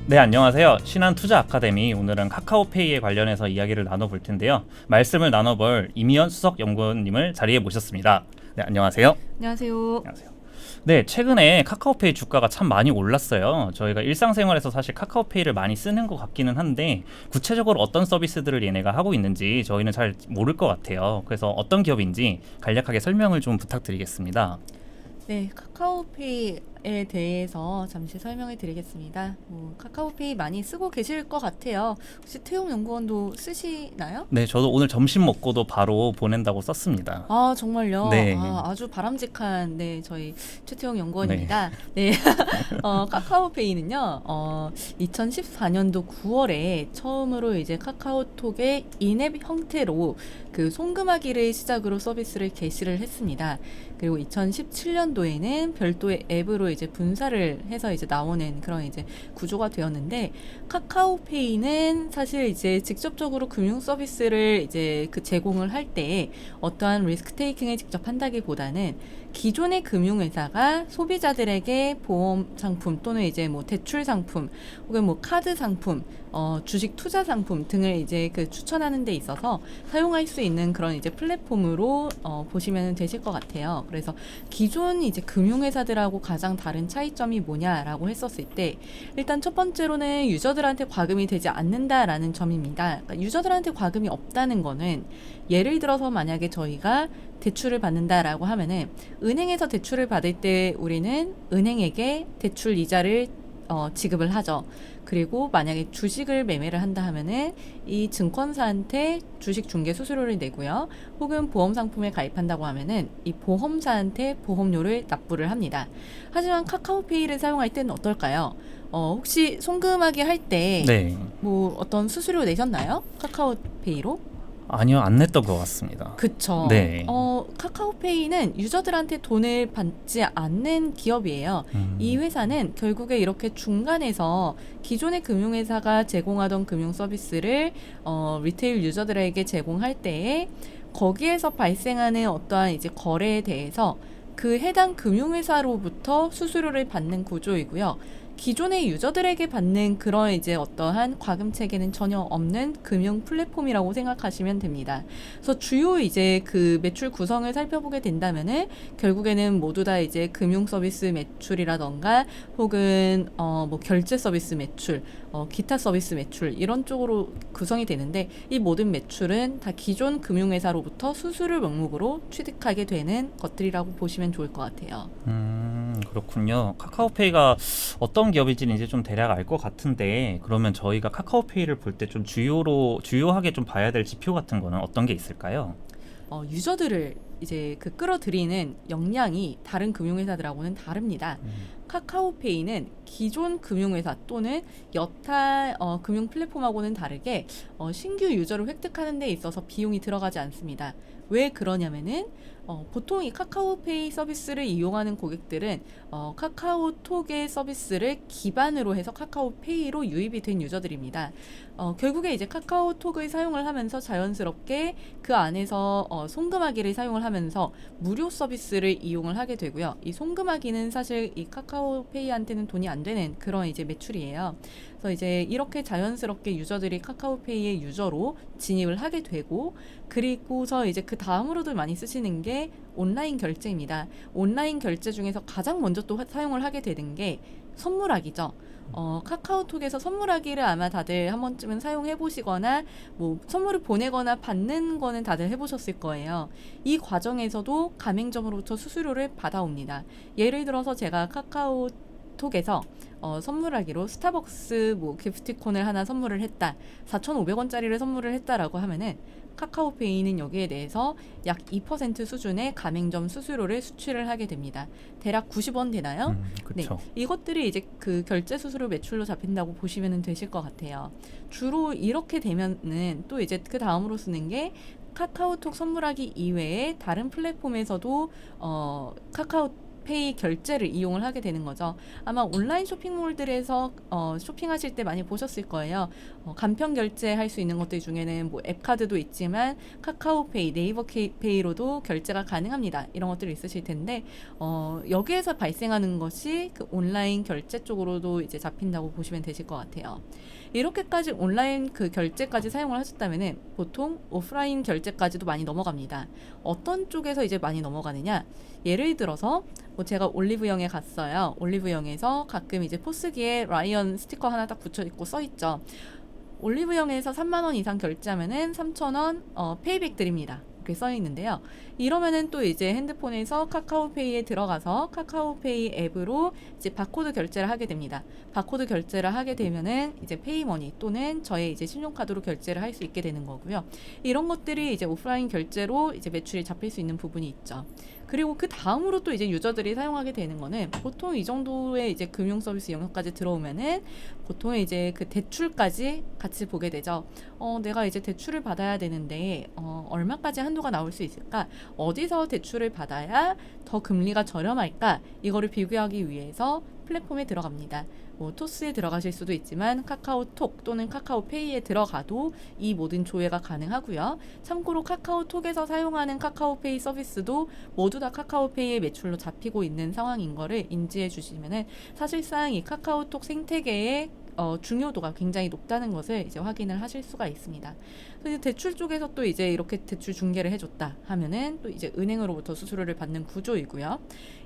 네, 안녕하세요. 신한투자 아카데미, 오늘은 카카오페이에 관련해서 이야기를 나눠볼 텐데요. 말씀을 나눠볼 이미연 수석연구원님을 자리에 모셨습니다. 네, 안녕하세요. 안녕하세요. 안녕하세요. 네, 최근에 카카오페이 주가가 참 많이 올랐어요. 저희가 일상생활에서 사실 카카오페이를 많이 쓰는 것 같기는 한데 구체적으로 어떤 서비스들을 얘네가 하고 있는지 저희는 잘 모를 것 같아요. 그래서 어떤 기업인지 간략하게 설명을 좀 부탁드리겠습니다. 네, 카카오페이에 대해서 잠시 설명해 드리겠습니다. 카카오페이 많이 쓰고 계실 것 같아요. 혹시 태용 연구원도 쓰시나요? 네, 저도 오늘 점심 먹고도 바로 보낸다고 썼습니다. 아, 정말요? 네. 아주 바람직한, 네, 저희 최태용 네. 연구원입니다. 네. 카카오페이는요, 2014년도 9월에 처음으로 이제 카카오톡의 인앱 형태로 그 송금하기를 시작으로 서비스를 개시를 했습니다. 그리고 2017년도에는 별도의 앱으로 이제 분사를 해서 이제 나오는 그런 이제 구조가 되었는데, 카카오페이는 사실 이제 직접적으로 금융 서비스를 이제 그 제공을 할 때 어떠한 리스크 테이킹을 직접 한다기보다는 기존의 금융회사가 소비자들에게 보험 상품 또는 이제 뭐 대출 상품 혹은 뭐 카드 상품, 주식 투자 상품 등을 이제 그 추천하는 데 있어서 사용할 수 있는 그런 이제 플랫폼으로 보시면 되실 것 같아요. 그래서 기존 이제 금융회사들하고 가장 다른 차이점이 뭐냐라고 했었을 때, 일단 첫 번째로는 유저들한테 과금이 되지 않는다라는 점입니다. 그러니까 유저들한테 과금이 없다는 거는, 예를 들어서 만약에 저희가 대출을 받는다라고 하면은 은행에서 대출을 받을 때 우리는 은행에게 대출 이자를 지급을 하죠. 그리고 만약에 주식을 매매를 한다 하면은 이 증권사한테 주식 중개 수수료를 내고요. 혹은 보험 상품에 가입한다고 하면은 이 보험사한테 보험료를 납부를 합니다. 하지만 카카오페이를 사용할 때는 어떨까요? 혹시 송금하기 할 때 네. 뭐 어떤 수수료 내셨나요? 카카오페이로? 아니요, 안 냈던 것 같습니다. 그쵸. 네. 카카오페이는 유저들한테 돈을 받지 않는 기업이에요. 이 회사는 결국에 이렇게 중간에서 기존의 금융회사가 제공하던 금융 서비스를 리테일 유저들에게 제공할 때에 거기에서 발생하는 어떠한 이제 거래에 대해서 그 해당 금융회사로부터 수수료를 받는 구조이고요. 기존의 유저들에게 받는 그런 이제 어떠한 과금 체계는 전혀 없는 금융 플랫폼이라고 생각하시면 됩니다. 그래서 주요 이제 그 매출 구성을 살펴보게 된다면은 결국에는 모두 다 이제 금융 서비스 매출이라던가 혹은 뭐 결제 서비스 매출, 기타 서비스 매출 이런 쪽으로 구성이 되는데, 이 모든 매출은 다 기존 금융회사로부터 수수료 명목으로 취득하게 되는 것들이라고 보시면 좋을 것 같아요. 그렇군요. 카카오페이가 어떤 기업인지는 이제 좀 대략 알 것 같은데, 그러면 저희가 카카오페이를 볼 때 좀 주요하게 좀 봐야 될 지표 같은 거는 어떤 게 있을까요? 유저들을 이제 그 끌어들이는 역량이 다른 금융회사들하고는 다릅니다. 카카오페이는 기존 금융회사 또는 여타 금융 플랫폼하고는 다르게 신규 유저를 획득하는 데 있어서 비용이 들어가지 않습니다. 왜 그러냐면은 보통 이 카카오페이 서비스를 이용하는 고객들은 카카오톡의 서비스를 기반으로 해서 카카오페이로 유입이 된 유저들입니다. 결국에 이제 카카오톡을 사용을 하면서 자연스럽게 그 안에서 송금하기를 사용을 하면서 무료 서비스를 이용을 하게 되고요. 이 송금하기는 사실 이 카카오페이한테는 돈이 안 되는 그런 이제 매출이에요. 그래서 이제 이렇게 자연스럽게 유저들이 카카오페이의 유저로 진입을 하게 되고, 그리고서 이제 그 다음으로도 많이 쓰시는 게 온라인 결제입니다. 온라인 결제 중에서 가장 먼저 또 사용을 하게 되는 게 선물하기죠. 카카오톡에서 선물하기를 아마 다들 한 번쯤은 사용해 보시거나 뭐 선물을 보내거나 받는 거는 다들 해보셨을 거예요. 이 과정에서도 가맹점으로부터 수수료를 받아옵니다. 예를 들어서 제가 카카오톡에서 선물하기로 스타벅스 뭐 기프티콘을 하나 선물을 했다, 4,500원짜리를 선물을 했다라고 하면은 카카오페이는 여기에 대해서 약 2% 수준의 가맹점 수수료를 수취를 하게 됩니다. 대략 90원 되나요? 네, 그렇죠. 이것들이 이제 그 결제 수수료 매출로 잡힌다고 보시면 되실 것 같아요. 주로 이렇게 되면은 또 이제 그 다음으로 쓰는 게 카카오톡 선물하기 이외에 다른 플랫폼에서도 카카오 페이 결제를 이용을 하게 되는 거죠. 아마 온라인 쇼핑몰들에서 쇼핑하실 때 많이 보셨을 거예요. 간편 결제할 수 있는 것들 중에는 뭐 앱카드도 있지만 카카오페이, 네이버 페이로도 결제가 가능합니다. 이런 것들이 있으실 텐데 여기에서 발생하는 것이 그 온라인 결제 쪽으로도 이제 잡힌다고 보시면 되실 것 같아요. 이렇게까지 온라인 그 결제까지 사용을 하셨다면은 보통 오프라인 결제까지도 많이 넘어갑니다. 어떤 쪽에서 이제 많이 넘어가느냐? 예를 들어서 뭐 제가 올리브영에 갔어요. 올리브영에서 가끔 이제 포스기에 라이언 스티커 하나 딱 붙여 있고 써 있죠. 올리브영에서 3만 원 이상 결제하면은 3,000원 페이백 드립니다. 이렇게 써 있는데요. 이러면은 또 이제 핸드폰에서 카카오페이에 들어가서 카카오페이 앱으로 이제 바코드 결제를 하게 됩니다. 바코드 결제를 하게 되면은 이제 페이머니 또는 저의 이제 신용카드로 결제를 할 수 있게 되는 거고요. 이런 것들이 이제 오프라인 결제로 이제 매출이 잡힐 수 있는 부분이 있죠. 그리고 그 다음으로 또 이제 유저들이 사용하게 되는 거는 보통 이 정도의 이제 금융 서비스 영역까지 들어오면은 보통 이제 그 대출까지 같이 보게 되죠. 내가 이제 대출을 받아야 되는데 얼마까지 한도가 나올 수 있을까? 어디서 대출을 받아야 더 금리가 저렴할까? 이거를 비교하기 위해서 플랫폼에 들어갑니다. 뭐 토스에 들어가실 수도 있지만 카카오톡 또는 카카오페이에 들어가도 이 모든 조회가 가능하고요. 참고로 카카오톡에서 사용하는 카카오페이 서비스도 모두 다 카카오페이의 매출로 잡히고 있는 상황인 거를 인지해 주시면은 사실상 이 카카오톡 생태계의 중요도가 굉장히 높다는 것을 이제 확인을 하실 수가 있습니다. 그래서 대출 쪽에서 또 이제 이렇게 대출 중개를 해줬다 하면은 또 이제 은행으로부터 수수료를 받는 구조이고요.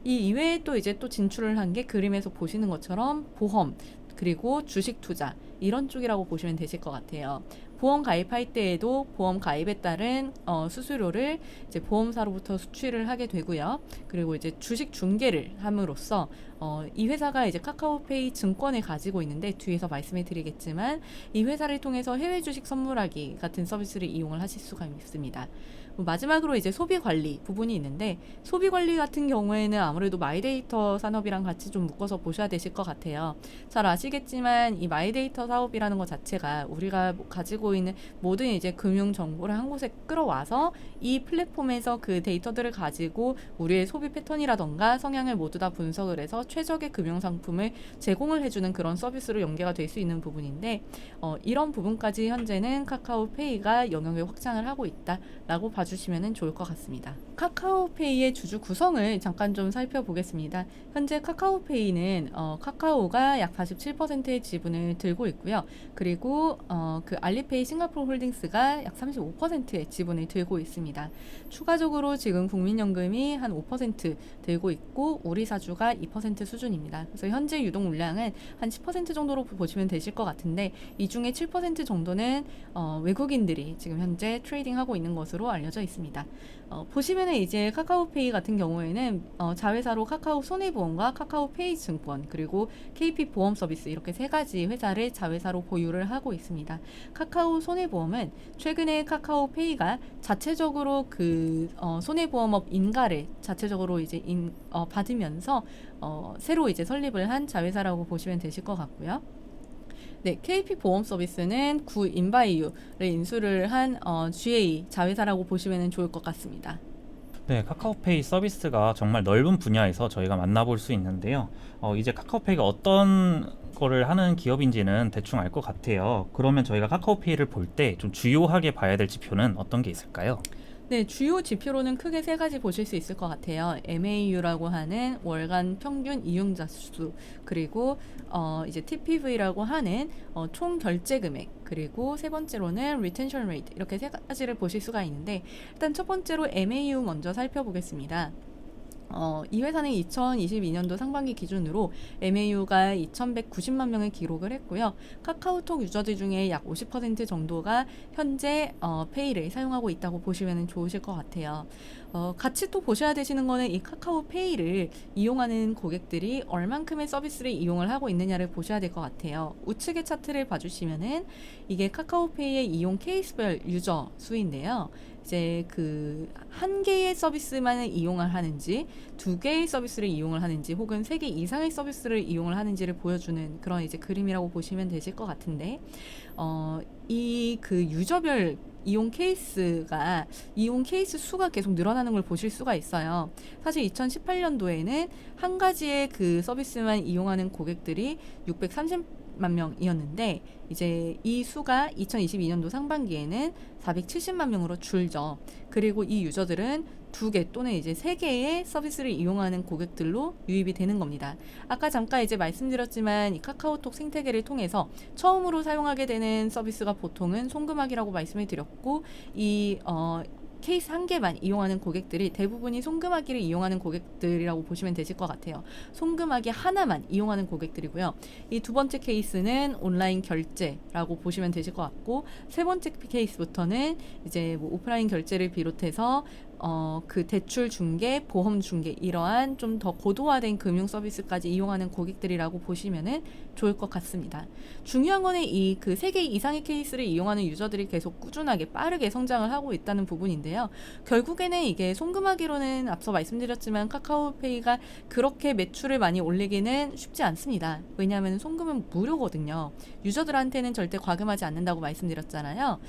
이 이외에 또 이제 또 진출을 한 게 그림에서 보시는 것처럼 보험 그리고 주식 투자 이런 쪽이라고 보시면 되실 것 같아요. 보험 가입할 때에도 보험 가입에 따른 수수료를 이제 보험사로부터 수취를 하게 되고요. 그리고 이제 주식 중개를 함으로써 이 회사가 이제 카카오페이 증권을 가지고 있는데 뒤에서 말씀을 드리겠지만 이 회사를 통해서 해외 주식 선물하기 같은 서비스를 이용을 하실 수가 있습니다. 마지막으로 이제 소비 관리 부분이 있는데 소비 관리 같은 경우에는 아무래도 마이데이터 산업이랑 같이 좀 묶어서 보셔야 되실 것 같아요. 잘 아시겠지만 이 마이데이터 사업이라는 것 자체가 우리가 가지고 있는 모든 이제 금융 정보를 한 곳에 끌어와서 이 플랫폼에서 그 데이터들을 가지고 우리의 소비 패턴이라던가 성향을 모두 다 분석을 해서 최적의 금융 상품을 제공을 해주는 그런 서비스로 연계가 될 수 있는 부분인데 이런 부분까지 현재는 카카오페이가 영역을 확장을 하고 있다라고 봐주시면 좋을 것 같습니다. 카카오페이의 주주 구성을 잠깐 좀 살펴보겠습니다. 현재 카카오페이는 카카오가 약 47%의 지분을 들고 있고요. 그리고 그 알리페이 싱가포르 홀딩스가 약 35%의 지분을 들고 있습니다. 추가적으로 지금 국민연금이 한 5% 들고 있고 우리사주가 2% 수준입니다. 그래서 현재 유동 물량은 한 10% 정도로 보시면 되실 것 같은데 이 중에 7% 정도는 외국인들이 지금 현재 트레이딩하고 있는 것으로 알려져 있습니다. 보시면은 이제 카카오페이 같은 경우에는 자회사로 카카오 손해보험과 카카오페이 증권 그리고 KP 보험 서비스 이렇게 세 가지 회사를 자회사로 보유를 하고 있습니다. 카카오 손해보험은 최근에 카카오페이가 자체적으로 그 손해보험업 인가를 자체적으로 이제 받으면서 새로 이제 설립을 한 자회사라고 보시면 되실 것 같고요. 네, KP 보험 서비스는 구 인바이유를 인수를 한 GA 자회사라고 보시면 좋을 것 같습니다. 네, 카카오페이 서비스가 정말 넓은 분야에서 저희가 만나볼 수 있는데요. 이제 카카오페이가 어떤 거를 하는 기업인지는 대충 알 것 같아요. 그러면 저희가 카카오페이를 볼 때 좀 주요하게 봐야 될 지표는 어떤 게 있을까요? 네, 주요 지표로는 크게 세 가지 보실 수 있을 것 같아요. MAU라고 하는 월간 평균 이용자 수, 그리고 이제 TPV라고 하는 총 결제 금액, 그리고 세 번째로는 retention rate 이렇게 세 가지를 보실 수가 있는데 일단 첫 번째로 MAU 먼저 살펴보겠습니다. 이 회사는 2022년도 상반기 기준으로 MAU가 2,190만 명을 기록을 했고요. 카카오톡 유저들 중에 약 50% 정도가 현재 페이를 사용하고 있다고 보시면 좋으실 것 같아요. 같이 또 보셔야 되시는 거는 이 카카오페이를 이용하는 고객들이 얼만큼의 서비스를 이용을 하고 있느냐를 보셔야 될 것 같아요. 우측의 차트를 봐주시면은 이게 카카오페이의 이용 케이스별 유저 수인데요. 이제 그 한 개의 서비스만을 이용을 하는지, 두 개의 서비스를 이용을 하는지, 혹은 세 개 이상의 서비스를 이용을 하는지를 보여주는 그런 이제 그림이라고 보시면 되실 것 같은데, 이 그 유저별 이용 케이스 수가 계속 늘어나는 걸 보실 수가 있어요. 사실 2018년도에는 한 가지의 그 서비스만 이용하는 고객들이 630만 명이었는데, 이제 이 수가 2022년도 상반기에는 470만 명으로 줄죠. 그리고 이 유저들은 두 개 또는 이제 세 개의 서비스를 이용하는 고객들로 유입이 되는 겁니다. 아까 잠깐 이제 말씀드렸지만 이 카카오톡 생태계를 통해서 처음으로 사용하게 되는 서비스가 보통은 송금하기라고 말씀을 드렸고, 이 케이스 한 개만 이용하는 고객들이 대부분이 송금하기를 이용하는 고객들이라고 보시면 되실 것 같아요. 송금하기 하나만 이용하는 고객들이고요. 이 두 번째 케이스는 온라인 결제라고 보시면 되실 것 같고, 세 번째 케이스부터는 이제 뭐 오프라인 결제를 비롯해서 그 대출 중개, 보험 중개 이러한 좀 더 고도화된 금융 서비스까지 이용하는 고객들이라고 보시면은 좋을 것 같습니다. 중요한 거는 이 그 세 개 이상의 케이스를 이용하는 유저들이 계속 꾸준하게 빠르게 성장을 하고 있다는 부분인데요. 결국에는 이게 송금하기로는 앞서 말씀드렸지만 카카오페이가 그렇게 매출을 많이 올리기는 쉽지 않습니다. 왜냐하면 송금은 무료거든요. 유저들한테는 절대 과금하지 않는다고 말씀드렸잖아요.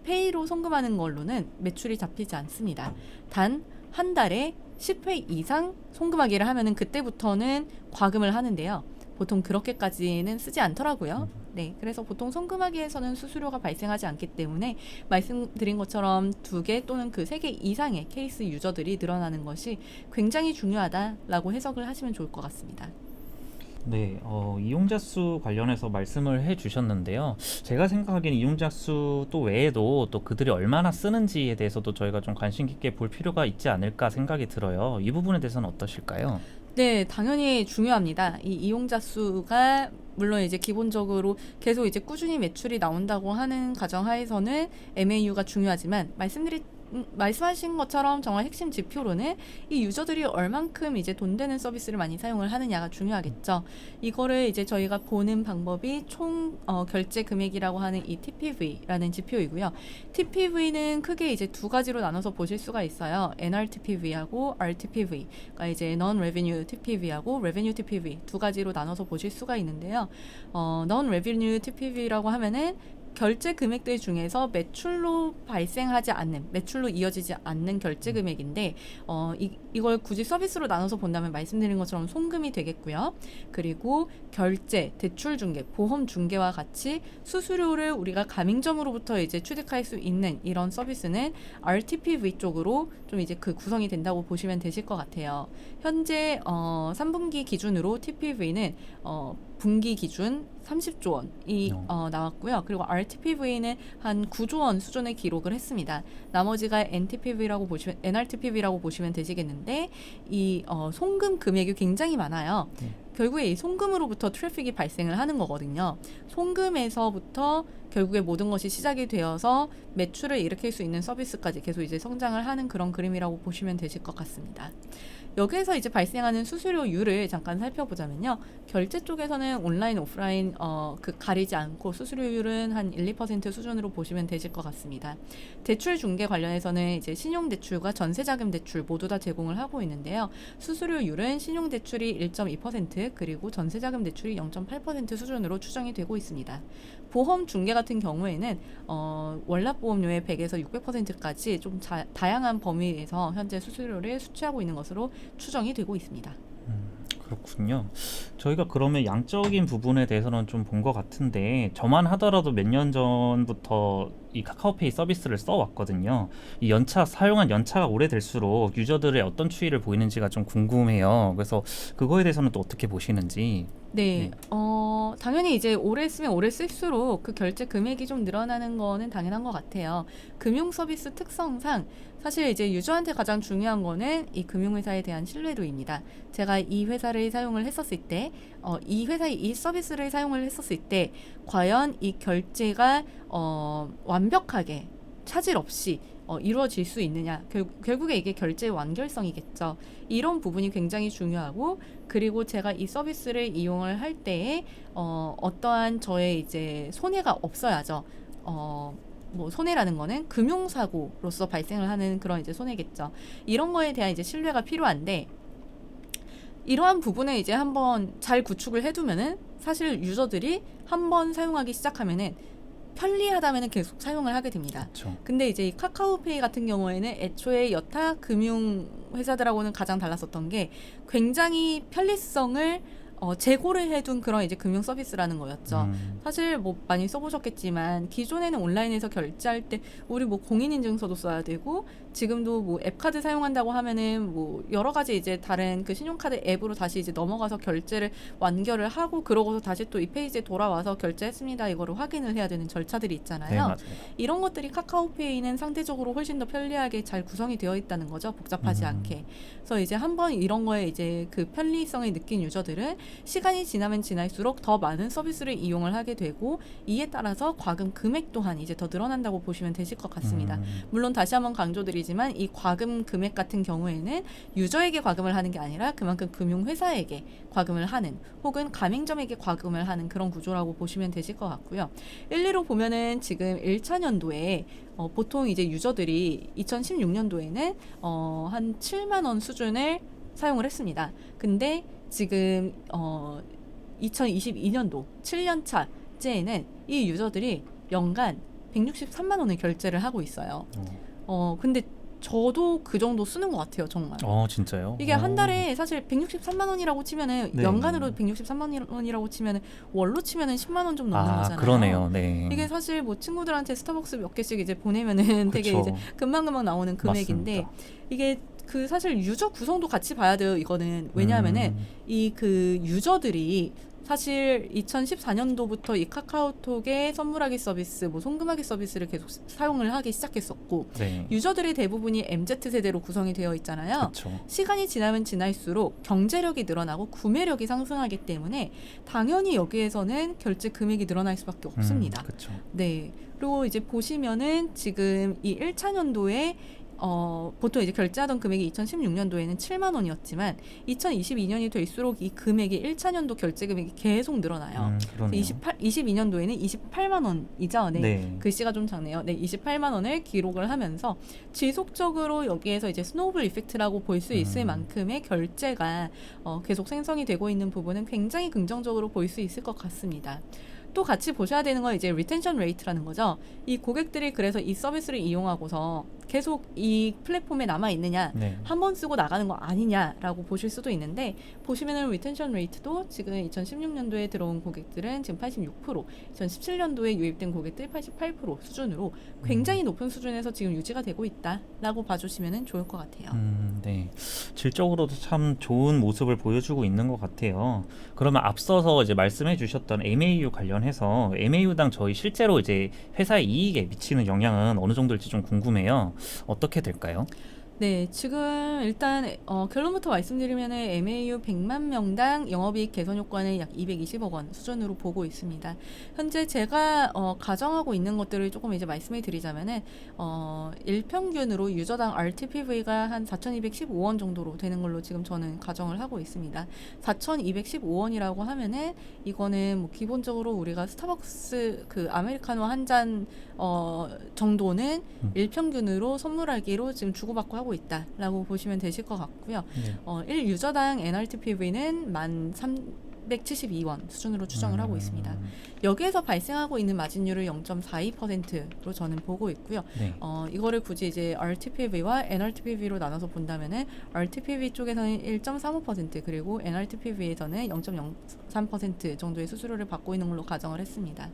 페이로 송금하는 걸로는 매출이 잡히지 않습니다. 단 한 달에 10회 이상 송금하기를 하면은 그때부터는 과금을 하는데요. 보통 그렇게까지는 쓰지 않더라고요. 네, 그래서 보통 송금하기에서는 수수료가 발생하지 않기 때문에 말씀드린 것처럼 두 개 또는 그 세 개 이상의 케이스 유저들이 늘어나는 것이 굉장히 중요하다라고 해석을 하시면 좋을 것 같습니다. 네, 이용자 수 관련해서 말씀을 해주셨는데요. 제가 생각하기에는 이용자 수 또 외에도 또 그들이 얼마나 쓰는지에 대해서도 저희가 좀 관심 깊게 볼 필요가 있지 않을까 생각이 들어요. 이 부분에 대해서는 어떠실까요? 네, 당연히 중요합니다. 이 이용자 수가 물론 이제 기본적으로 계속 이제 꾸준히 매출이 나온다고 하는 가정하에서는 MAU가 중요하지만 말씀하신 것처럼 정말 핵심 지표로는 이 유저들이 얼만큼 이제 돈 되는 서비스를 많이 사용을 하느냐가 중요하겠죠. 이거를 이제 저희가 보는 방법이 총 결제 금액이라고 하는 이 TPV라는 지표이고요. TPV는 크게 이제 두 가지로 나눠서 보실 수가 있어요. NRTPV하고 RTPV, 그러니까 이제 Non-Revenue TPV하고 Revenue TPV 두 가지로 나눠서 보실 수가 있는데요. Non-Revenue TPV라고 하면은 결제 금액들 중에서 매출로 이어지지 않는 결제 금액인데, 이걸 굳이 서비스로 나눠서 본다면 말씀드린 것처럼 송금이 되겠고요. 그리고 결제, 대출 중개, 보험 중개와 같이 수수료를 우리가 가맹점으로부터 이제 취득할 수 있는 이런 서비스는 RTPV 쪽으로 좀 이제 그 구성이 된다고 보시면 되실 것 같아요. 현재 3분기 기준으로 TPV는 분기 기준 30조 원이 나왔고요. 그리고 RTPV는 한 9조 원 수준의 기록을 했습니다. 나머지가 NRTPV라고 보시면 되시겠는데, 이 송금 금액이 굉장히 많아요. 결국에 이 송금으로부터 트래픽이 발생을 하는 거거든요. 송금에서부터 결국에 모든 것이 시작이 되어서 매출을 일으킬 수 있는 서비스까지 계속 이제 성장을 하는 그런 그림이라고 보시면 되실 것 같습니다. 여기에서 이제 발생하는 수수료율을 잠깐 살펴보자면요. 결제 쪽에서는 온라인, 오프라인 가리지 않고 수수료율은 한 1, 2% 수준으로 보시면 되실 것 같습니다. 대출 중개 관련해서는 이제 신용대출과 전세자금 대출 모두 다 제공을 하고 있는데요. 수수료율은 신용대출이 1.2% 그리고 전세자금 대출이 0.8% 수준으로 추정이 되고 있습니다. 보험 중개 같은 경우에는 월납보험료의 100에서 600%까지 좀 다양한 범위에서 현재 수수료를 수취하고 있는 것으로 추정이 되고 있습니다. 그렇군요. 저희가 그러면 양적인 부분에 대해서는 좀 본 것 같은데, 저만 하더라도 몇 년 전부터 이 카카오페이 서비스를 써왔거든요. 이 사용한 연차가 오래될수록 유저들의 어떤 추이를 보이는지가 좀 궁금해요. 그래서 그거에 대해서는 또 어떻게 보시는지. 네, 당연히 이제 오래 쓰면 오래 쓸수록 그 결제 금액이 좀 늘어나는 거는 당연한 것 같아요. 금융 서비스 특성상 사실 이제 유저한테 가장 중요한 거는 이 금융회사에 대한 신뢰도입니다. 제가 이 회사를 사용을 했었을 때, 이 회사의 이 서비스를 사용을 했었을 때, 과연 이 결제가 완벽하게 차질 없이 이루어질 수 있느냐. 결국에 이게 결제의 완결성이겠죠. 이런 부분이 굉장히 중요하고, 그리고 제가 이 서비스를 이용을 할 때에 어떠한 저의 이제 손해가 없어야죠. 뭐 손해라는 거는 금융사고로서 발생을 하는 그런 이제 손해겠죠. 이런 거에 대한 이제 신뢰가 필요한데 이러한 부분에 이제 한번 잘 구축을 해두면은 사실 유저들이 한번 사용하기 시작하면은 편리하다면은 계속 사용을 하게 됩니다. 그렇죠. 근데 이제 이 카카오페이 같은 경우에는 애초에 여타 금융 회사들하고는 가장 달랐었던 게 굉장히 편리성을 제고를 해둔 그런 이제 금융 서비스라는 거였죠. 사실 뭐 많이 써보셨겠지만 기존에는 온라인에서 결제할 때 우리 뭐 공인인증서도 써야 되고 지금도 뭐 앱카드 사용한다고 하면은 뭐 여러 가지 이제 다른 그 신용카드 앱으로 다시 이제 넘어가서 결제를 완결을 하고 그러고서 다시 또 이 페이지에 돌아와서 결제했습니다 이거를 확인을 해야 되는 절차들이 있잖아요. 네, 맞아요. 이런 것들이 카카오페이는 상대적으로 훨씬 더 편리하게 잘 구성이 되어 있다는 거죠. 복잡하지 않게. 그래서 이제 한번 이런 거에 이제 그 편리성을 느낀 유저들은 시간이 지나면 지날수록 더 많은 서비스를 이용을 하게 되고 이에 따라서 과금 금액 또한 이제 더 늘어난다고 보시면 되실 것 같습니다. 물론 다시 한번 강조드리지만 이 과금 금액 같은 경우에는 유저에게 과금을 하는 게 아니라 그만큼 금융회사에게 과금을 하는 혹은 가맹점에게 과금을 하는 그런 구조라고 보시면 되실 것 같고요. 일례로 보면은 지금 1차 년도에 보통 이제 유저들이 2016년도에는 한 7만 원 수준을 사용을 했습니다. 근데 지금 2022년도 7년 차째에는 이 유저들이 연간 163만 원을 결제를 하고 있어요. 근데 저도 그 정도 쓰는 것 같아요, 정말. 진짜요? 이게 한 달에 사실 163만 원이라고 치면은 네. 연간으로 163만 원이라고 치면은 월로 치면은 10만 원 좀 넘는 거잖아요. 그러네요. 네. 이게 사실 뭐 친구들한테 스타벅스 몇 개씩 이제 보내면은 되게 그쵸. 이제 금방금방 나오는 금액인데 맞습니다. 이게 그 사실 유저 구성도 같이 봐야 돼요. 이거는 왜냐하면은 이 그 유저들이 사실 2014년도부터 이 카카오톡의 선물하기 서비스, 뭐 송금하기 서비스를 계속 사용을 하기 시작했었고 네. 유저들의 대부분이 MZ 세대로 구성이 되어 있잖아요. 그렇죠. 시간이 지나면 지날수록 경제력이 늘어나고 구매력이 상승하기 때문에 당연히 여기에서는 결제 금액이 늘어날 수밖에 없습니다. 그렇죠. 네. 그리고 이제 보시면은 지금 이 1차 년도에 보통 이제 결제하던 금액이 2016년도에는 7만 원이었지만 2022년이 될수록 이 금액이 1차 년도 결제 금액이 계속 늘어나요. 그러네요. 22년도에는 28만 원이죠. 네. 네. 글씨가 좀 작네요. 네, 28만 원을 기록을 하면서 지속적으로 여기에서 이제 스노우볼 이펙트라고 볼 수 있을 만큼의 결제가 계속 생성이 되고 있는 부분은 굉장히 긍정적으로 볼 수 있을 것 같습니다. 또 같이 보셔야 되는 건 이제 리텐션 레이트라는 거죠. 이 고객들이 그래서 이 서비스를 이용하고서 계속 이 플랫폼에 남아 있느냐, 네. 한 번 쓰고 나가는 거 아니냐라고 보실 수도 있는데 보시면은 리텐션 레이트도 지금 2016년도에 들어온 고객들은 지금 86%, 2017년도에 유입된 고객들 88% 수준으로 굉장히 높은 수준에서 지금 유지가 되고 있다라고 봐주시면은 좋을 것 같아요. 네. 질적으로도 참 좋은 모습을 보여주고 있는 것 같아요. 그러면 앞서서 이제 말씀해 주셨던 MAU 관련해서 MAU당 저희 실제로 이제 회사의 이익에 미치는 영향은 어느 정도일지 좀 궁금해요. 어떻게 될까요? 네, 지금 일단 결론부터 말씀드리면 MAU 100만 명당 영업이익 개선 효과는 약 220억 원 수준으로 보고 있습니다. 현재 제가 가정하고 있는 것들을 조금 이제 말씀해 드리자면은 일평균으로 유저당 RTPV가 한 4,215원 정도로 되는 걸로 지금 저는 가정을 하고 있습니다. 4,215원이라고 하면은 이거는 뭐 기본적으로 우리가 스타벅스 그 아메리카노 한 잔 정도는 일평균으로 선물하기로 지금 주고받고 하고 있다라고 보시면 되실 것 같고요. 네. 1유저당 NRTPV는 1,372원 수준으로 추정을 하고 있습니다. 여기에서 발생하고 있는 마진율을 0.42%로 저는 보고 있고요. 네. 이거를 굳이 이제 RTPV와 NRTPV로 나눠서 본다면은 RTPV 쪽에서는 1.35% 그리고 NRTPV에서는 0.03% 정도의 수수료를 받고 있는 걸로 가정을 했습니다.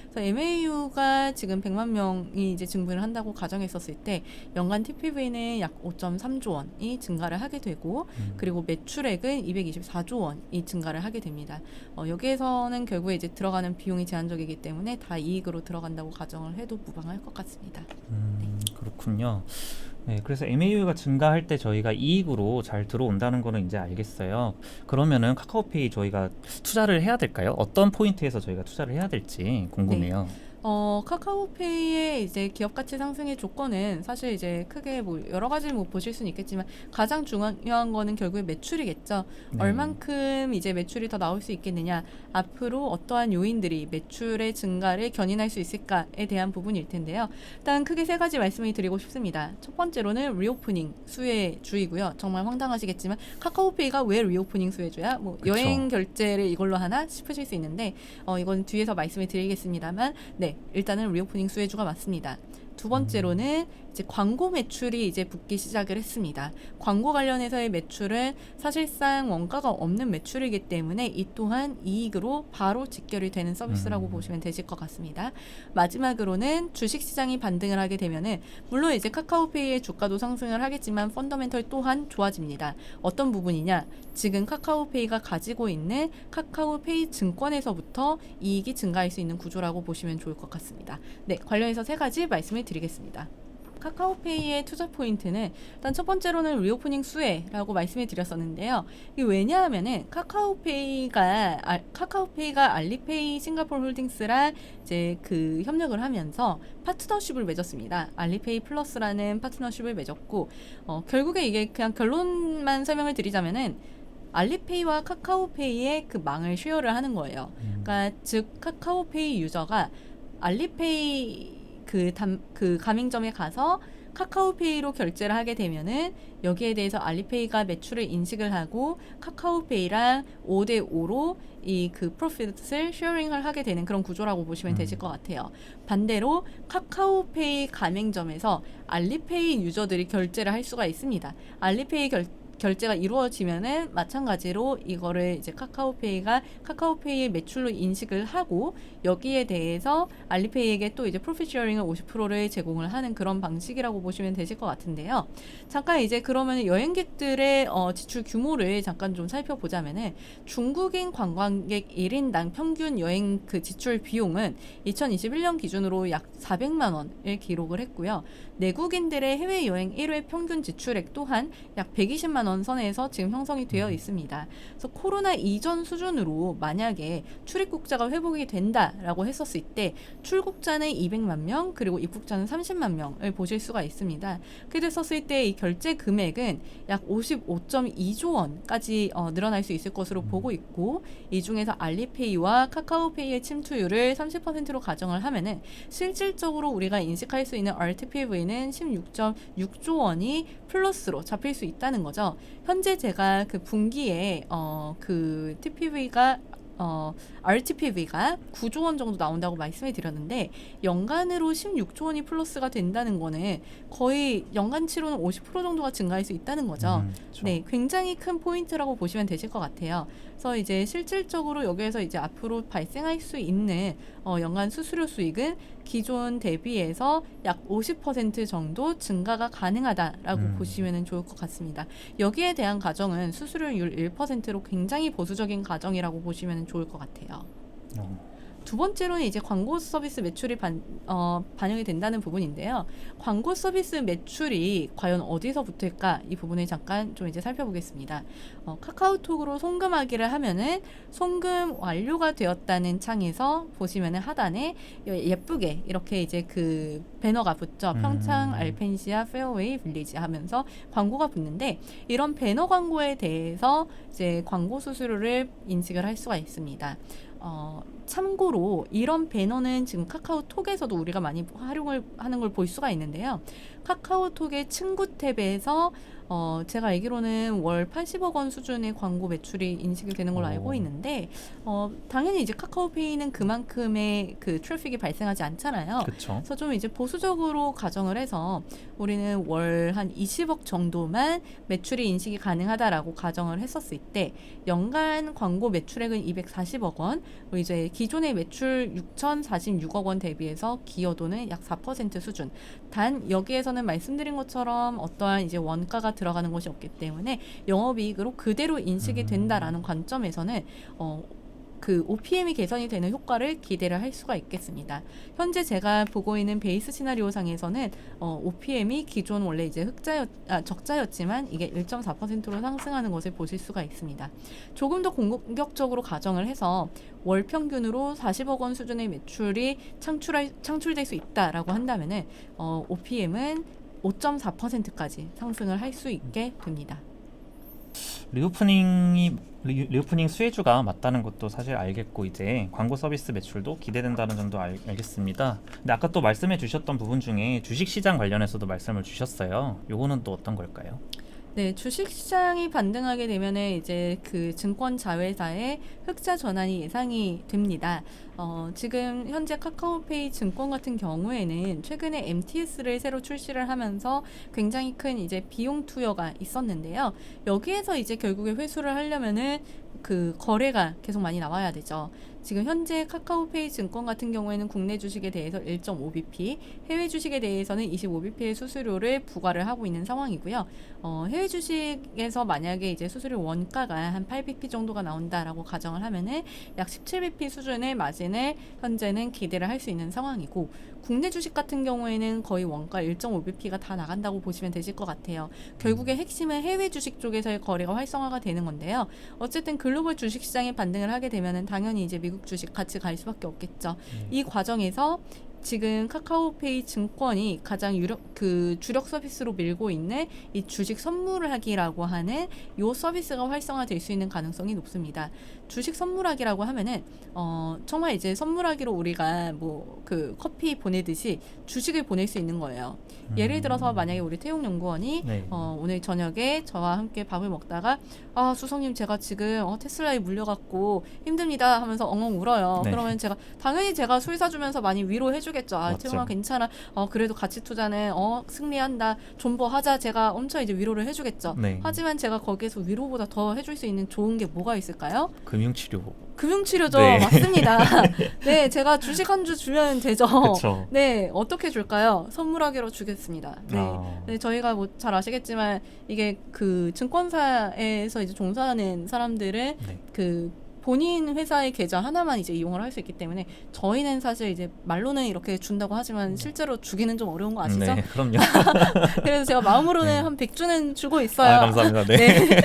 그래서 MAU가 지금 100만 명이 이제 증분을 한다고 가정했었을 때 연간 TPV는 약 5.3조 원이 증가를 하게 되고 그리고 매출액은 224조 원이 증가를 하게 됩니다. 여기에서는 결국에 이제 들어가는 비용이 제한적이기 때문에 다 이익으로 들어간다고 가정을 해도 무방할 것 같습니다. 그렇군요. 네, 그래서 MAU가 증가할 때 저희가 이익으로 잘 들어온다는 거는 이제 알겠어요. 그러면은 카카오페이 저희가 투자를 해야 될까요? 어떤 포인트에서 저희가 투자를 해야 될지 궁금해요. 카카오페이의 이제 기업 가치 상승의 조건은 사실 이제 크게 뭐 여러 가지를 뭐 보실 수는 있겠지만 가장 중요한 거는 결국에 매출이겠죠. 네. 얼만큼 이제 매출이 더 나올 수 있겠느냐, 앞으로 어떠한 요인들이 매출의 증가를 견인할 수 있을까에 대한 부분일 텐데요. 일단 크게 세 가지 말씀을 드리고 싶습니다. 첫 번째로는 리오프닝 수혜주이고요. 정말 황당하시겠지만 카카오페이가 왜 리오프닝 수혜주야? 뭐 그쵸. 여행 결제를 이걸로 하나 싶으실 수 있는데 이건 뒤에서 말씀을 드리겠습니다만, 네, 일단은 리오프닝 수혜주가 맞습니다. 두 번째로는 이제 광고 매출이 이제 붙기 시작을 했습니다. 광고 관련해서의 매출은 사실상 원가가 없는 매출이기 때문에 이 또한 이익으로 바로 직결이 되는 서비스라고 보시면 되실 것 같습니다. 마지막으로는 주식시장이 반등을 하게 되면은 물론 이제 카카오페이의 주가도 상승을 하겠지만 펀더멘털 또한 좋아집니다. 어떤 부분이냐? 지금 카카오페이가 가지고 있는 카카오페이 증권에서부터 이익이 증가할 수 있는 구조라고 보시면 좋을 것 같습니다. 네, 관련해서 세 가지 말씀을 드리겠습니다. 카카오페이의 투자 포인트는 일단 첫 번째로는 리오프닝 수혜라고 말씀을 드렸었는데요. 이게 왜냐하면은 카카오페이가 알리페이 싱가포르 홀딩스랑 이제 그 협력을 하면서 파트너십을 맺었습니다. 알리페이 플러스라는 파트너십을 맺었고 결국에 이게 그냥 결론만 설명을 드리자면은 알리페이와 카카오페이의 그 망을 쉐어를 하는 거예요. 그러니까 즉 카카오페이 유저가 알리페이 그 가맹점에 가서 카카오페이로 결제를 하게 되면은 여기에 대해서 알리페이가 매출을 인식을 하고 카카오페이랑 5대5로 이 그 프로핏을 쉐어링을 하게 되는 그런 구조라고 보시면 되실 것 같아요. 반대로 카카오페이 가맹점에서 알리페이 유저들이 결제를 할 수가 있습니다. 알리페이 결제가 이루어지면은 마찬가지로 이거를 이제 카카오페이가 카카오페이의 매출로 인식을 하고 여기에 대해서 알리페이에게 또 이제 프로핏 쉐어링을 50%를 제공을 하는 그런 방식이라고 보시면 되실 것 같은데요. 잠깐 이제 그러면 여행객들의 지출 규모를 잠깐 좀 살펴보자면은 중국인 관광객 1인당 평균 여행 그 지출 비용은 2021년 기준으로 약 400만 원을 기록을 했고요. 내국인들의 해외 여행 1회 평균 지출액 또한 약 120만 원 선에서 지금 형성이 되어 있습니다. 그래서 코로나 이전 수준으로 만약에 출입국자가 회복이 된다라고 했었을 때 출국자는 200만 명 그리고 입국자는 30만 명을 보실 수가 있습니다. 그렇게 됐었을 때 이 결제 금액은 약 55.2조 원까지 늘어날 수 있을 것으로 보고 있고 이 중에서 알리페이와 카카오페이의 침투율을 30%로 가정을 하면은 실질적으로 우리가 인식할 수 있는 RTPV는 16.6조 원이 플러스로 잡힐 수 있다는 거죠. 현재 제가 그 분기에 그 TPV가 RTPV가 9조 원 정도 나온다고 말씀을 드렸는데 연간으로 16조 원이 플러스가 된다는 거는 거의 연간치로는 50% 정도가 증가할 수 있다는 거죠. 그렇죠. 네, 굉장히 큰 포인트라고 보시면 되실 것 같아요. 그래서 이제 실질적으로 여기에서 이제 앞으로 발생할 수 있는 연간 수수료 수익은 기존 대비해서 약 50% 정도 증가가 가능하다라고 보시면 좋을 것 같습니다. 여기에 대한 가정은 수수료율 1%로 굉장히 보수적인 가정이라고 보시면 좋을 것 같아요. 두 번째로는 이제 광고 서비스 매출이 반영이 된다는 부분인데요. 광고 서비스 매출이 과연 어디서부터일까? 이 부분을 잠깐 좀 이제 살펴보겠습니다. 카카오톡으로 송금하기를 하면은 송금 완료가 되었다는 창에서 보시면은 하단에 예쁘게 이렇게 이제 그 배너가 붙죠. 평창 알펜시아 페어웨이 빌리지 하면서 광고가 붙는데 이런 배너 광고에 대해서 이제 광고 수수료를 인식을 할 수가 있습니다. 참고로 이런 배너는 지금 카카오톡에서도 우리가 많이 활용을 하는 걸 볼 수가 있는데요. 카카오톡의 친구 탭에서 제가 알기로는 월 80억 원 수준의 광고 매출이 인식이 되는 걸로 알고 있는데 당연히 이제 카카오페이는 그만큼의 그 트래픽이 발생하지 않잖아요. 그쵸. 그래서 좀 이제 보수적으로 가정을 해서 우리는 월 한 20억 정도만 매출이 인식이 가능하다라고 가정을 했었을 때 연간 광고 매출액은 240억 원, 그리고 이제 기존의 매출 6,046억 원 대비해서 기여도는 약 4% 수준. 단 여기에서는 말씀드린 것처럼 어떠한 이제 원가가 들어가는 것이 없기 때문에 영업이익으로 그대로 인식이 된다라는 관점에서는 그 OPM이 개선이 되는 효과를 기대를 할 수가 있겠습니다. 현재 제가 보고 있는 베이스 시나리오 상에서는 OPM이 기존 원래 이제 적자였지만 이게 1.4%로 상승하는 것을 보실 수가 있습니다. 조금 더 공격적으로 가정을 해서 월 평균으로 40억 원 수준의 매출이 창출될 수 있다라고 한다면은 OPM은 5.4%까지 상승을 할 수 있게 됩니다. 리오프닝 수혜주가 맞다는 것도 사실 알겠고 이제 광고 서비스 매출도 기대된다는 점도 알겠습니다. 근데 아까 또 말씀해 주셨던 부분 중에 주식시장 관련해서도 말씀을 주셨어요. 요거는 또 어떤 걸까요? 네, 주식시장이 반등하게 되면은 이제 그 증권 자회사의 흑자 전환이 예상이 됩니다. 지금 현재 카카오페이 증권 같은 경우에는 최근에 MTS를 새로 출시를 하면서 굉장히 큰 이제 비용 투여가 있었는데요. 여기에서 이제 결국에 회수를 하려면은 그 거래가 계속 많이 나와야 되죠. 지금 현재 카카오페이 증권 같은 경우에는 국내 주식에 대해서 1.5bp, 해외 주식에 대해서는 25bp의 수수료를 부과를 하고 있는 상황이고요. 해외 주식에서 만약에 이제 수수료 원가가 한 8bp 정도가 나온다라고 가정을 하면은 약 17bp 수준의 마진을 현재는 기대를 할 수 있는 상황이고, 국내 주식 같은 경우에는 거의 원가 1.5bp가 다 나간다고 보시면 되실 것 같아요. 결국에 핵심은 해외 주식 쪽에서의 거래가 활성화가 되는 건데요. 어쨌든 글로벌 주식 시장이 반등을 하게 되면은 당연히 이제 미국 주식 같이 갈 수밖에 없겠죠. 이 과정에서 지금 카카오페이 증권이 가장 주력 서비스로 밀고 있는 이 주식 선물하기라고 하는 요 서비스가 활성화될 수 있는 가능성이 높습니다. 주식 선물하기라고 하면은 정말 이제 선물하기로 우리가 뭐 그 커피 보내듯이 주식을 보낼 수 있는 거예요. 예를 들어서 만약에 우리 태용 연구원이 오늘 저녁에 저와 함께 밥을 먹다가 수성님 제가 지금 테슬라에 물려갖고 힘듭니다 하면서 엉엉 울어요. 네. 그러면 당연히 제가 술 사주면서 많이 위로해주겠죠. 태용아 괜찮아. 그래도 가치 투자는 승리한다. 존버하자. 제가 엄청 이제 위로를 해주겠죠. 네. 하지만 제가 거기에서 위로보다 더 해줄 수 있는 좋은 게 뭐가 있을까요? 금융치료. 금융치료죠. 네. 맞습니다. 네, 제가 주식 한 주 주면 되죠. 그쵸. 네, 어떻게 줄까요? 선물하기로 주겠습니다. 네, 네 저희가 뭐 잘 아시겠지만 이게 그 증권사에서 이제 종사하는 사람들은 그 본인 회사의 계좌 하나만 이제 이용을 할 수 있기 때문에 저희는 사실 이제 말로는 이렇게 준다고 하지만 실제로 주기는 좀 어려운 거 아시죠? 네, 그럼요. 그래서 제가 마음으로는 한 100주는 주고 있어요. 감사합니다. 네.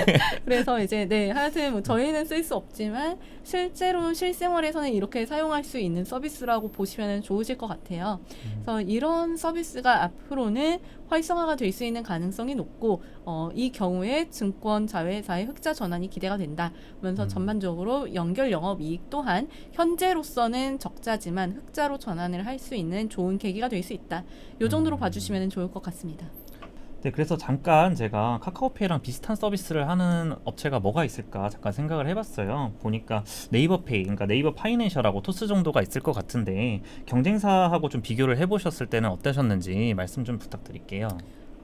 그래서 이제 하여튼 뭐 저희는 쓸 수 없지만 실제로 실생활에서는 이렇게 사용할 수 있는 서비스라고 보시면 좋으실 것 같아요. 그래서 이런 서비스가 앞으로는 활성화가 될 수 있는 가능성이 높고 이 경우에 증권 자회사의 흑자 전환이 기대가 된다면서 전반적으로 연결 영업이익 또한 현재로서는 적자지만 흑자로 전환을 할 수 있는 좋은 계기가 될 수 있다. 이 정도로 봐주시면 좋을 것 같습니다. 네, 그래서 잠깐 제가 카카오페이랑 비슷한 서비스를 하는 업체가 뭐가 있을까 잠깐 생각을 해봤어요. 보니까 네이버페이, 그러니까 네이버 파이낸셜하고 토스 정도가 있을 것 같은데 경쟁사하고 좀 비교를 해보셨을 때는 어떠셨는지 말씀 좀 부탁드릴게요.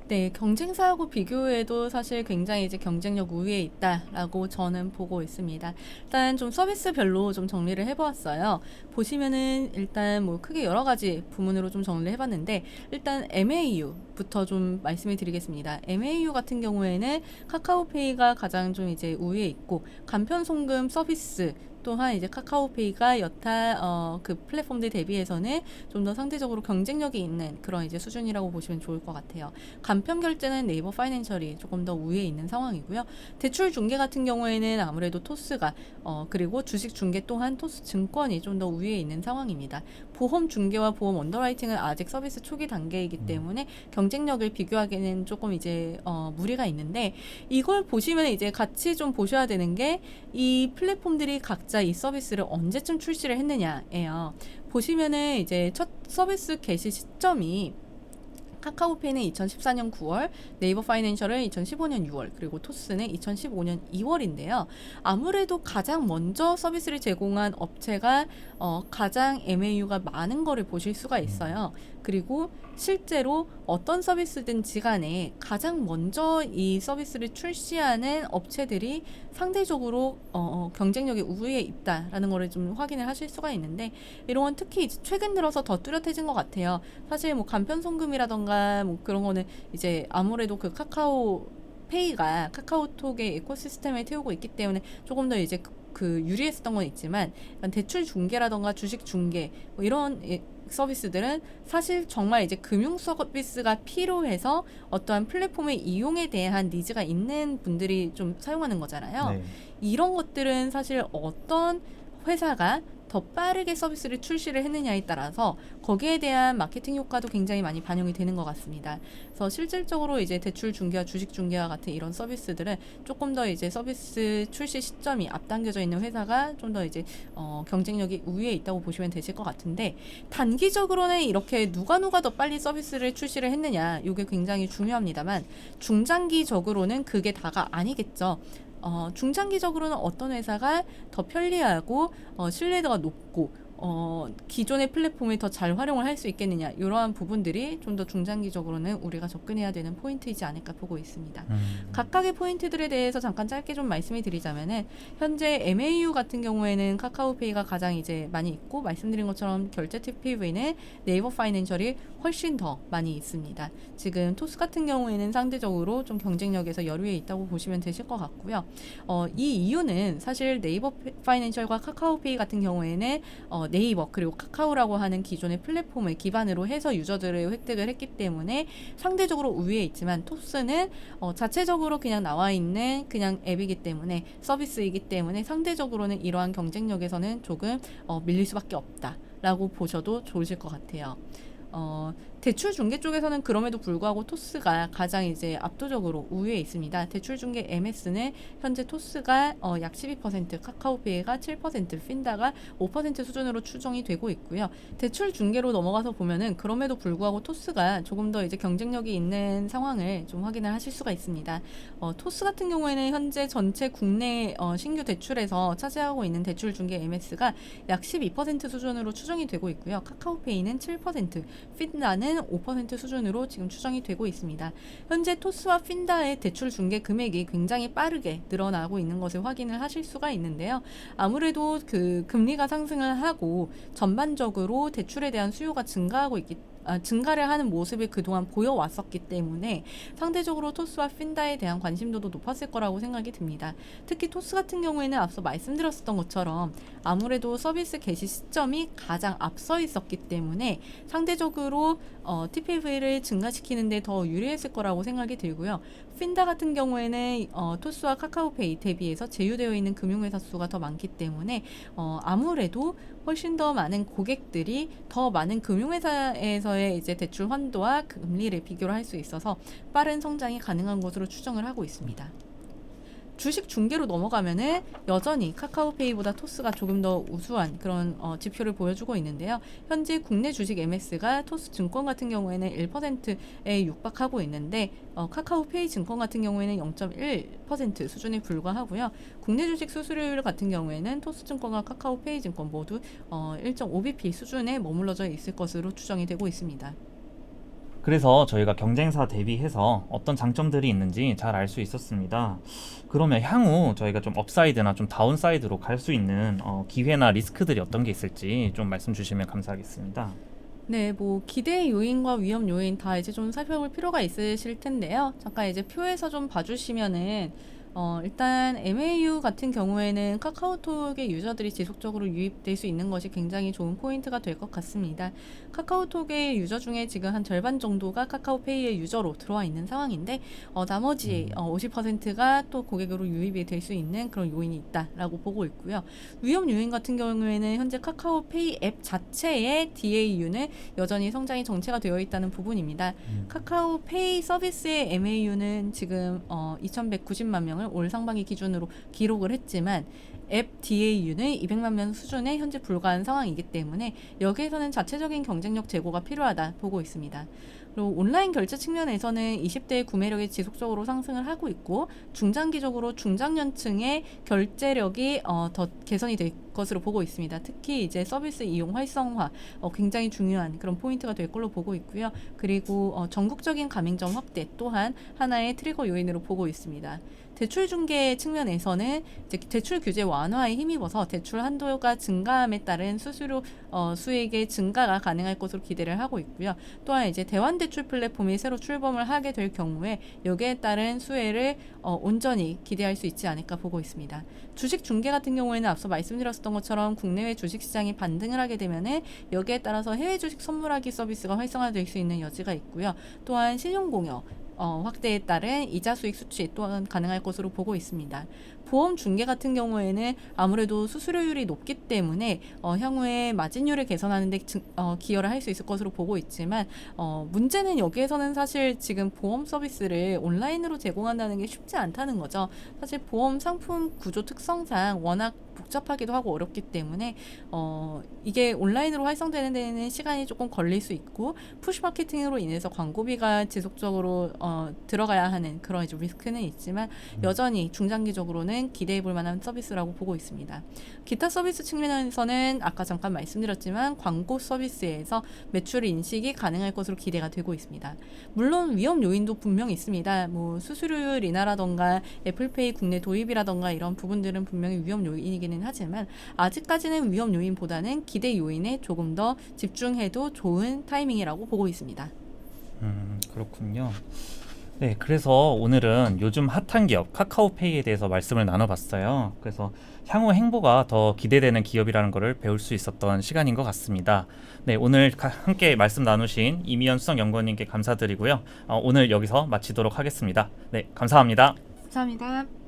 네, 경쟁사하고 비교해도 사실 굉장히 이제 경쟁력 우위에 있다라고 저는 보고 있습니다. 일단 좀 서비스별로 좀 정리를 해보았어요. 보시면은 일단 뭐 크게 여러 가지 부문으로 좀 정리를 해봤는데 일단 MAU부터 좀 말씀을 드리겠습니다. MAU 같은 경우에는 카카오페이가 가장 좀 이제 우위에 있고 간편 송금 서비스 또한 이제 카카오페이가 여타 그 플랫폼들 대비해서는 좀 더 상대적으로 경쟁력이 있는 그런 이제 수준이라고 보시면 좋을 것 같아요. 간편 결제는 네이버 파이낸셜이 조금 더 우위에 있는 상황이고요. 대출 중개 같은 경우에는 아무래도 토스가 그리고 주식 중개 또한 토스 증권이 좀 더 우위에 있는 상황입니다. 보험 중개와 보험 언더라이팅은 아직 서비스 초기 단계이기 때문에 경쟁력을 비교하기에는 조금 이제 무리가 있는데 이걸 보시면 이제 같이 좀 보셔야 되는 게 이 플랫폼들이 각자 이 서비스를 언제쯤 출시를 했느냐예요. 보시면은 이제 첫 서비스 개시 시점이 카카오페이는 2014년 9월, 네이버 파이낸셜은 2015년 6월, 그리고 토스는 2015년 2월인데요. 아무래도 가장 먼저 서비스를 제공한 업체가 가장 MAU가 많은 거를 보실 수가 있어요. 그리고 실제로 어떤 서비스든지 간에 가장 먼저 이 서비스를 출시하는 업체들이 상대적으로 경쟁력이 우위에 있다라는 거를 좀 확인을 하실 수가 있는데 이런 건 특히 최근 들어서 더 뚜렷해진 것 같아요. 사실 뭐 간편 송금이라던가 뭐 그런 거는 이제 아무래도 그 페이가 카카오톡의 에코시스템에 태우고 있기 때문에 조금 더 이제 그 유리했었던 건 있지만 대출 중개라던가 주식 중개 뭐 이런 서비스들은 사실 정말 이제 금융 서비스가 필요해서 어떠한 플랫폼의 이용에 대한 니즈가 있는 분들이 좀 사용하는 거잖아요. 네. 이런 것들은 사실 어떤 회사가 더 빠르게 서비스를 출시를 했느냐에 따라서 거기에 대한 마케팅 효과도 굉장히 많이 반영이 되는 것 같습니다. 그래서 실질적으로 이제 대출 중개와 주식 중개와 같은 이런 서비스들은 조금 더 이제 서비스 출시 시점이 앞당겨져 있는 회사가 좀 더 이제 경쟁력이 우위에 있다고 보시면 되실 것 같은데, 단기적으로는 이렇게 누가 더 빨리 서비스를 출시를 했느냐 이게 굉장히 중요합니다만 중장기적으로는 그게 다가 아니겠죠. 중장기적으로는 어떤 회사가 더 편리하고 신뢰도가 높고 기존의 플랫폼을 더 잘 활용을 할 수 있겠느냐, 이러한 부분들이 좀 더 중장기적으로는 우리가 접근해야 되는 포인트이지 않을까 보고 있습니다. 각각의 포인트들에 대해서 잠깐 짧게 좀 말씀을 드리자면은, 현재 MAU 같은 경우에는 카카오페이가 가장 이제 많이 있고, 말씀드린 것처럼 결제 TPV는 네이버 파이낸셜이 훨씬 더 많이 있습니다. 지금 토스 같은 경우에는 상대적으로 좀 경쟁력에서 여류에 있다고 보시면 되실 것 같고요. 이 이유는 사실 네이버 파이낸셜과 카카오페이 같은 경우에는 네이버 그리고 카카오라고 하는 기존의 플랫폼을 기반으로 해서 유저들을 획득을 했기 때문에 상대적으로 우위에 있지만, 토스는 자체적으로 그냥 나와 있는 그냥 앱이기 때문에, 서비스이기 때문에 상대적으로는 이러한 경쟁력에서는 조금 밀릴 수밖에 없다라고 보셔도 좋으실 것 같아요. 대출 중개 쪽에서는 그럼에도 불구하고 토스가 가장 이제 압도적으로 우위에 있습니다. 대출 중개 MS는 현재 토스가 약 12%, 카카오페이가 7%, 핀다가 5% 수준으로 추정이 되고 있고요. 대출 중개로 넘어가서 보면은 그럼에도 불구하고 토스가 조금 더 이제 경쟁력이 있는 상황을 좀 확인을 하실 수가 있습니다. 토스 같은 경우에는 현재 전체 국내 신규 대출에서 차지하고 있는 대출 중개 MS가 약 12% 수준으로 추정이 되고 있고요. 카카오페이는 7%, 핀다는 5% 수준으로 지금 추정이 되고 있습니다. 현재 토스와 핀다의 대출 중개 금액이 굉장히 빠르게 늘어나고 있는 것을 확인을 하실 수가 있는데요. 아무래도 그 금리가 상승을 하고 전반적으로 대출에 대한 수요가 증가를 하는 모습을 그동안 보여왔었기 때문에 상대적으로 토스와 핀다에 대한 관심도도 높았을 거라고 생각이 듭니다. 특히 토스 같은 경우에는 앞서 말씀드렸었던 것처럼 아무래도 서비스 개시 시점이 가장 앞서 있었기 때문에 상대적으로 TPV를 증가시키는 데 더 유리했을 거라고 생각이 들고요. 핀다 같은 경우에는 토스와 카카오페이 대비해서 제휴되어 있는 금융회사 수가 더 많기 때문에 아무래도 훨씬 더 많은 고객들이 더 많은 금융회사에서의 이제 대출 환도와 금리를 비교를 할 수 있어서 빠른 성장이 가능한 것으로 추정을 하고 있습니다. 주식 중개로 넘어가면은 여전히 카카오페이보다 토스가 조금 더 우수한 그런 지표를 보여주고 있는데요. 현재 국내 주식 MS가 토스 증권 같은 경우에는 1%에 육박하고 있는데 카카오페이 증권 같은 경우에는 0.1% 수준에 불과하고요. 국내 주식 수수료율 같은 경우에는 토스 증권과 카카오페이 증권 모두 1.5bp 수준에 머물러져 있을 것으로 추정이 되고 있습니다. 그래서 저희가 경쟁사 대비해서 어떤 장점들이 있는지 잘 알 수 있었습니다. 그러면 향후 저희가 좀 업사이드나 좀 다운사이드로 갈 수 있는 기회나 리스크들이 어떤 게 있을지 좀 말씀 주시면 감사하겠습니다. 네, 뭐 기대 요인과 위험 요인 다 이제 좀 살펴볼 필요가 있으실 텐데요. 잠깐 이제 표에서 좀 봐주시면은 일단 MAU 같은 경우에는 카카오톡의 유저들이 지속적으로 유입될 수 있는 것이 굉장히 좋은 포인트가 될 것 같습니다. 카카오톡의 유저 중에 지금 한 절반 정도가 카카오페이의 유저로 들어와 있는 상황인데 나머지 50%가 또 고객으로 유입이 될 수 있는 그런 요인이 있다라고 보고 있고요. 위험 요인 같은 경우에는 현재 카카오페이 앱 자체의 DAU는 여전히 성장이 정체가 되어 있다는 부분입니다. 카카오페이 서비스의 MAU는 지금 2190만 명을 올 상반기 기준으로 기록을 했지만 앱 DAU는 200만 명 수준에 현재 불과한 상황이기 때문에 여기에서는 자체적인 경쟁력 제고가 필요하다 보고 있습니다. 그리고 온라인 결제 측면에서는 20대의 구매력이 지속적으로 상승을 하고 있고 중장기적으로 중장년층의 결제력이 더 개선이 될 것으로 보고 있습니다. 특히 이제 서비스 이용 활성화 굉장히 중요한 그런 포인트가 될 걸로 보고 있고요. 그리고 전국적인 가맹점 확대 또한 하나의 트리거 요인으로 보고 있습니다. 대출 중개 측면에서는 이제 대출 규제 완화에 힘입어서 대출 한도가 증가함에 따른 수수료 수익의 증가가 가능할 것으로 기대를 하고 있고요. 또한 이제 대환 대출 플랫폼이 새로 출범을 하게 될 경우에 여기에 따른 수혜를 온전히 기대할 수 있지 않을까 보고 있습니다. 주식 중개 같은 경우에는 앞서 말씀드렸던 것처럼 국내외 주식 시장이 반등을 하게 되면은 여기에 따라서 해외 주식 선물하기 서비스가 활성화될 수 있는 여지가 있고요. 또한 신용공여 확대에 따른 이자 수익 수취 또한 가능할 것으로 보고 있습니다. 보험 중개 같은 경우에는 아무래도 수수료율이 높기 때문에 향후에 마진율을 개선하는 데 기여를 할 수 있을 것으로 보고 있지만 문제는 여기에서는 사실 지금 보험 서비스를 온라인으로 제공한다는 게 쉽지 않다는 거죠. 사실 보험 상품 구조 특성상 워낙 복잡하기도 하고 어렵기 때문에 이게 온라인으로 활성되는 데는 시간이 조금 걸릴 수 있고 푸시 마케팅으로 인해서 광고비가 지속적으로 들어가야 하는 그런 이제 리스크는 있지만 여전히 중장기적으로는 기대해 볼 만한 서비스라고 보고 있습니다. 기타 서비스 측면에서는 아까 잠깐 말씀드렸지만 광고 서비스에서 매출 인식이 가능할 것으로 기대가 되고 있습니다. 물론 위험 요인도 분명히 있습니다. 뭐 수수료율 인하라던가 애플페이 국내 도입이라던가 이런 부분들은 분명히 위험 요인이기는 하지만 아직까지는 위험 요인보다는 기대 요인에 조금 더 집중해도 좋은 타이밍이라고 보고 있습니다. 그렇군요. 네, 그래서 오늘은 요즘 핫한 기업 카카오페이에 대해서 말씀을 나눠봤어요. 그래서 향후 행보가 더 기대되는 기업이라는 것을 배울 수 있었던 시간인 것 같습니다. 네, 오늘 함께 말씀 나누신 이미연 수석연구원님께 감사드리고요. 오늘 여기서 마치도록 하겠습니다. 네, 감사합니다. 감사합니다.